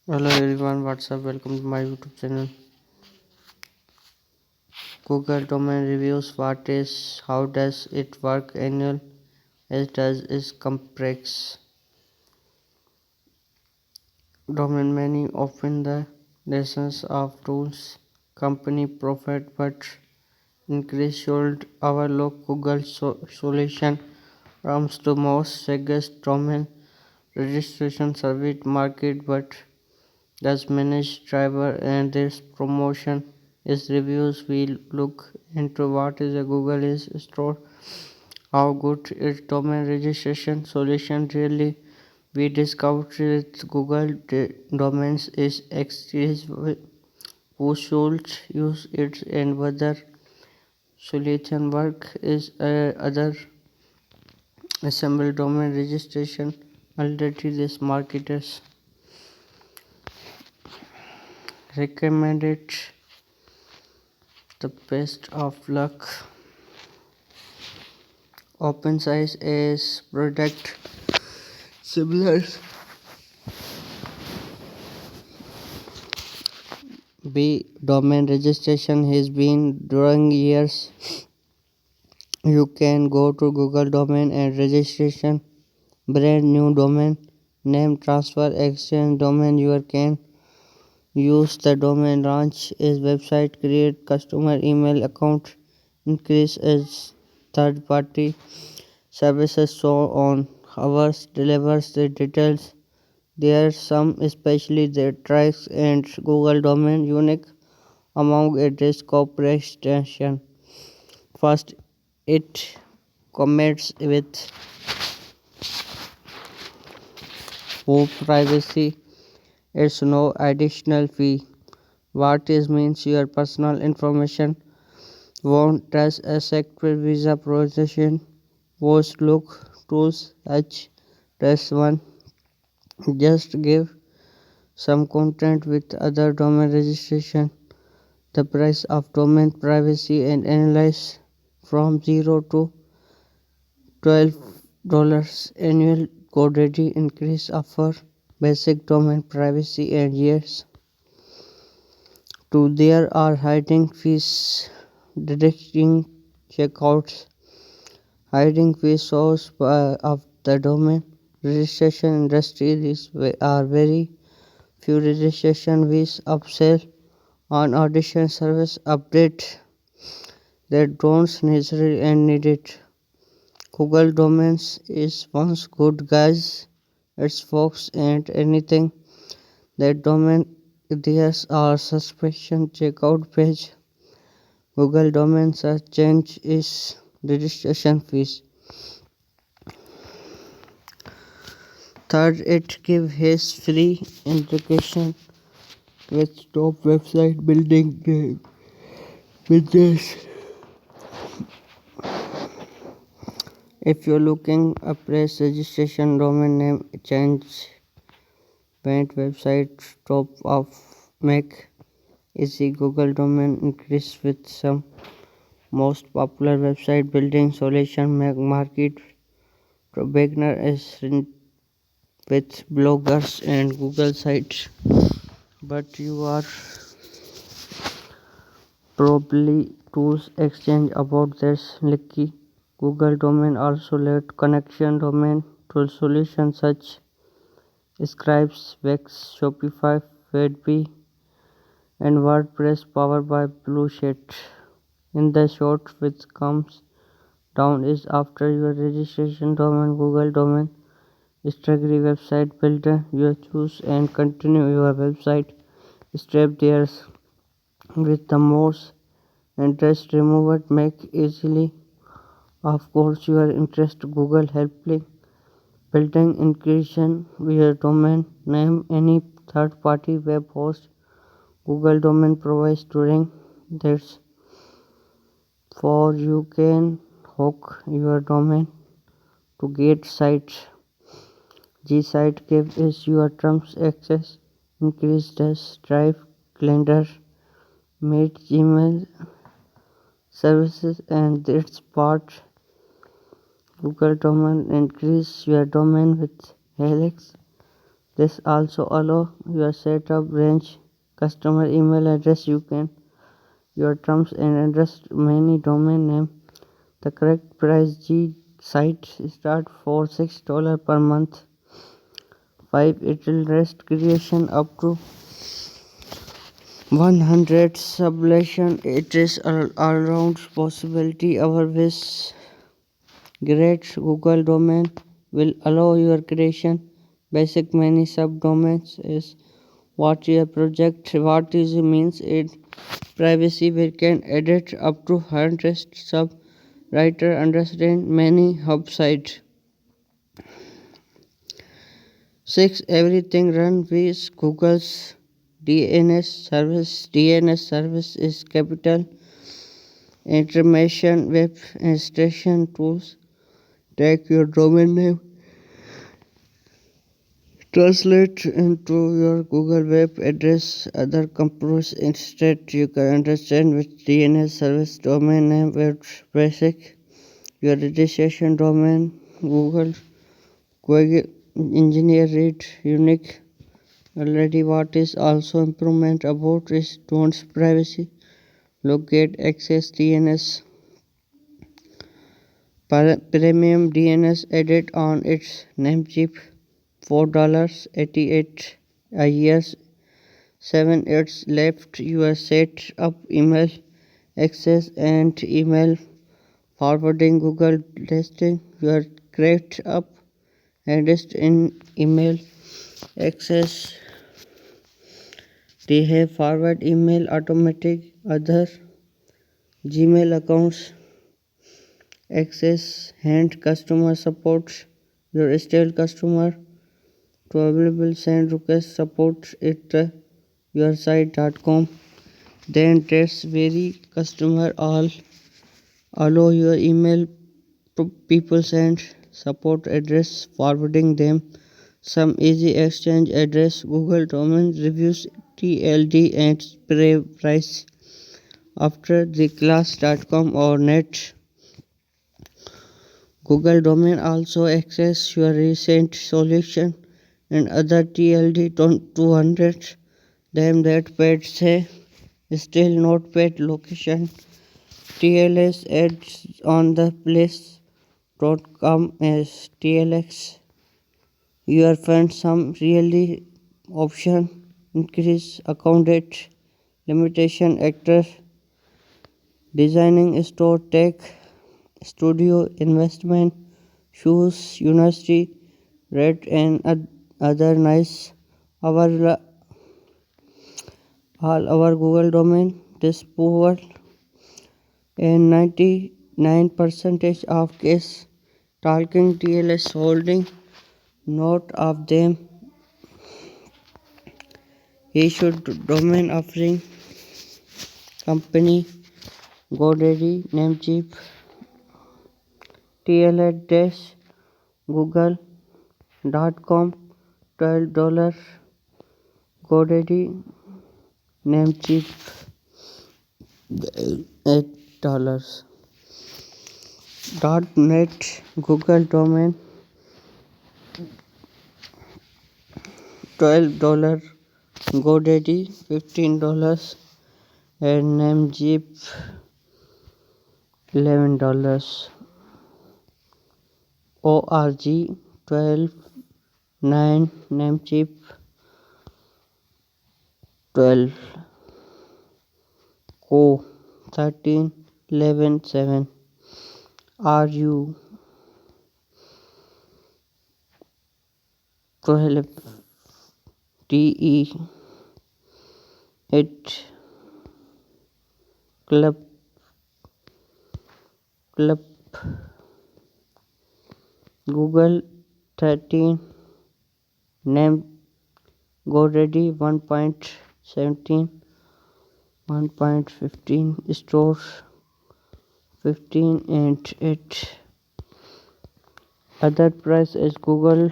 Hello everyone, what's up? Welcome to my YouTube channel. Google domain reviews. What is, how does it work? Annual as does is complex. Domain many often the lessons of tools company profit but increase should overlook Google solution comes to most biggest domain registration service market but does manage driver and this promotion is reviews. We look into what is a Google is store, how good is domain registration solution really. We discovered that Google domains is exclusive, who should use it and whether solution work is other assemble domain registration already this marketers recommend it. The best of luck. OpenSize is product similar. B domain registration has been during years. You can go to Google domain and registration brand new domain name transfer exchange domain you can use the domain launch is website create customer email account increase as third party services so on ours delivers the details. There are some especially the tracks and Google domain unique among address cooperation. First, it commits with web privacy. It's no additional fee. What is means your personal information won't touch a secret visa processing. Post look tools H test one. Just give some content with other domain registration. The price of domain privacy and analyze from 0 to $12 annual GoDaddy increase offer basic domain privacy and years. 2. There are hiding fees deducting checkouts. Hiding fees source of the domain registration industry are very few registration fees upsell on audition service update that don't necessarily and need it. Google Domains is once good guys, it's Fox and anything that domain ideas or suspicion checkout page. Google Domain search change is registration fees. Third, it gives his free integration with top website building business. If you're looking a press registration domain name change paint website top of make easy Google domain increase with some most popular website building solution make market to beginner is with bloggers and Google sites but you are probably tools exchange about this licky Google domain also let connection domain to solutions such Scribes, Wix, Shopify, Fedby, and WordPress powered by Bluesheet. In the short, which comes down is after your registration domain, Google domain, strategy website builder, you choose and continue your website step there with the most interest removed make easily. Of course, your interest Google helping building encryption via domain name any third party web host Google domain provides during this for you can hook your domain to get sites. G site gives is your terms access increase the Drive, Calendar, Meet, Gmail services and its part Google domain increase your domain with Helix This also allow your setup range customer email address you can your terms and address many domain name. The correct price G site start for $6 per month. 5. It will rest creation up to 100 submission. It is around possibility our wish. Great Google domain will allow your creation basic many subdomains is what your project what is means it privacy we can edit up to 100 sub writer understand many hub site. 6. Everything run with Google's DNS service. DNS service is capital information web administration tools. Take your domain name, translate into your Google web address, other compose instead you can understand which DNS service domain name web basic. Your registration domain Google engineer read unique. Already what is also improvement about is don't privacy. Locate access DNS. Premium DNS edit on its Namecheap $4.88 a year. 7 years left. You are set up email access and email forwarding Google testing. You are create up address in email access. They have forward email automatic other Gmail accounts access hand customer support your stale customer to available send request support it your site.com. Then tests vary customer all allow your email to people send support address forwarding them some easy exchange address Google domain reviews TLD and spray price after the class.com or net. Google domain also access your recent solution and other TLD 200 them that paid say still not paid location. TLS ads on the place.com as TLX. You are find some really option increase account date limitation actor designing store tech studio investment shoes university red and other nice our all our Google domain this poor and 99% of case talking TLS holding note of them he should domain offering company GoDaddy Namecheap TLS Google.com $12 GoDaddy Namecheap $8 .net Google domain $12 GoDaddy $15 and Namecheap $11 org 12 9 Namecheap 12 co 13 11 7 ru 12 te 8 club Google 13 name GoDaddy 1.17 1.15 stores 15 and 8 other price is Google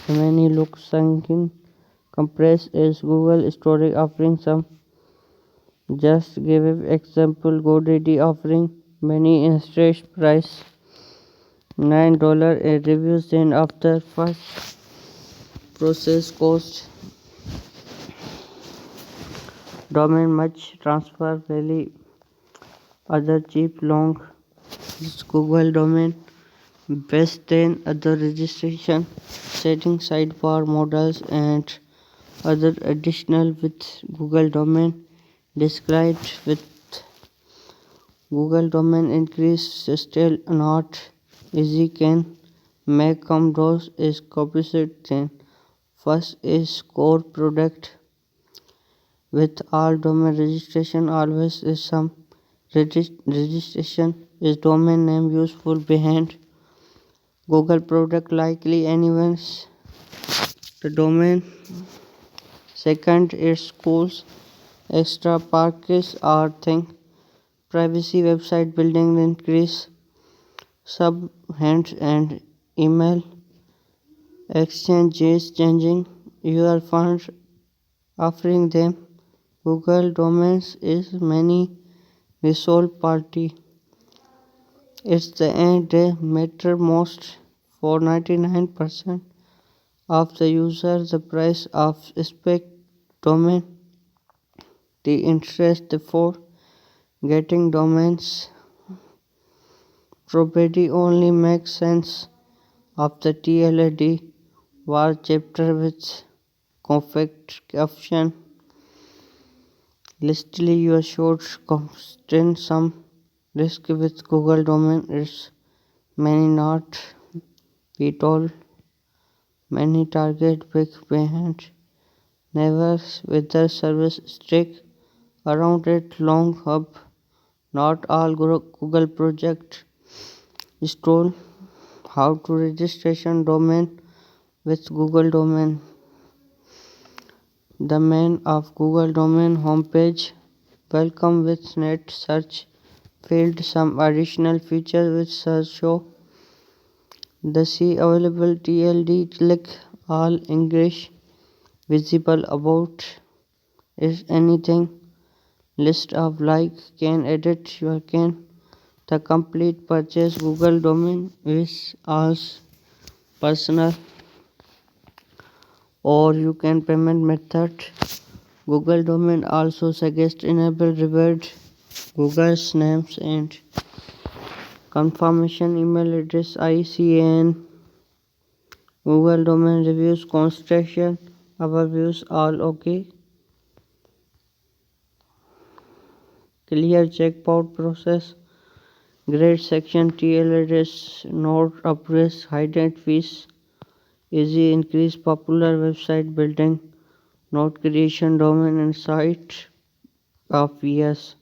many look sunken compress is Google story offering some just give example GoDaddy offering many interest price $9 a reviews in after first process cost, domain much transfer value, other cheap long Google domain best than other registration setting sidebar models and other additional with Google domain described with Google domain increase still not easy can make come those is composite then first is core product with all domain registration always is some registration is domain name useful behind Google product likely anyone's the domain. Second is schools extra parks or think privacy website building increase sub hands and email exchanges changing your funds offering them Google domains is many resolve party. It's the end they matter most for 99% of the user the price of spec domain the interest for getting domains probably only makes sense of the TLD war chapter with conflict option lastly you should constrain some risk with Google domain is many not be told many target big behind never with the service stick around it long hub not all Google project stole how to registration domain with Google domain the main of Google domain homepage welcome with net search field some additional features with search show the see available TLD click all English visible about is anything list of like can edit your can the complete purchase Google domain is as personal or you can payment method Google domain also suggests enable reward Google's names and confirmation email address ICN Google domain reviews construction overviews all okay clear checkpoint process grade section TL address node upgrades hidden fees easy increase popular website building node creation domain and site of yes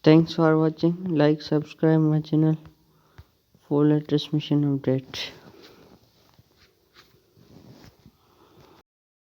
thanks for watching like subscribe my channel for latest mission update